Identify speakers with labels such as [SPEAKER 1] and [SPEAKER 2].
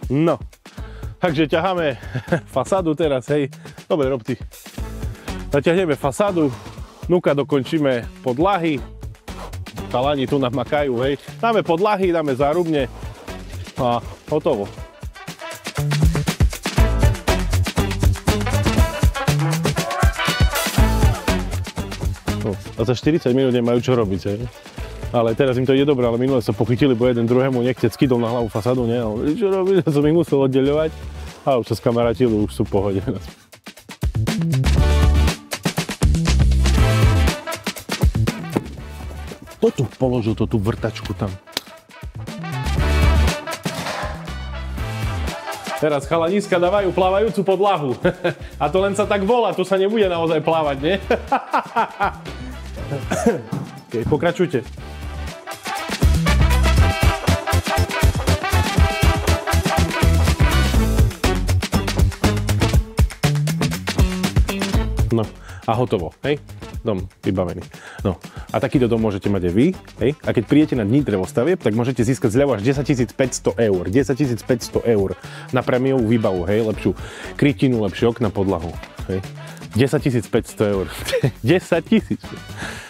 [SPEAKER 1] No, takže ťaháme fasádu teraz, hej. Dobre, rob ty. Zaťahneme fasádu, núka dokončíme podlahy. Chalani tu nám makajú, hej. Dáme podlahy, dáme zárubne a hotovo. No, a za 40 minút nemajú čo robiť, hej. Ale teraz im to ide dobre, ale minule sa pochytili, bo jeden druhému nechceť skydol na hlavu fasádu, nie? Ale čo robiť? Ja som ich musel oddeľovať. A už sa skamarátili, už sú v pohode. Kto tu položil tú vrtačku tam? Teraz chalaniska dávajú plávajúcu podlahu. A to len sa tak volá, tu sa nebude naozaj plávať, nie? Okay, pokračujte. No a hotovo, hej? Dom vybavený. No a takýto dom môžete mať aj vy, hej? A keď prídete na dní drevostavieb, tak môžete získať zľavu až 10 500 eur. 10 500 eur na prémiovú výbavu, hej? Lepšiu krytinu, lepšie okna, podlahu, hej? 10 500 eur. 10 000.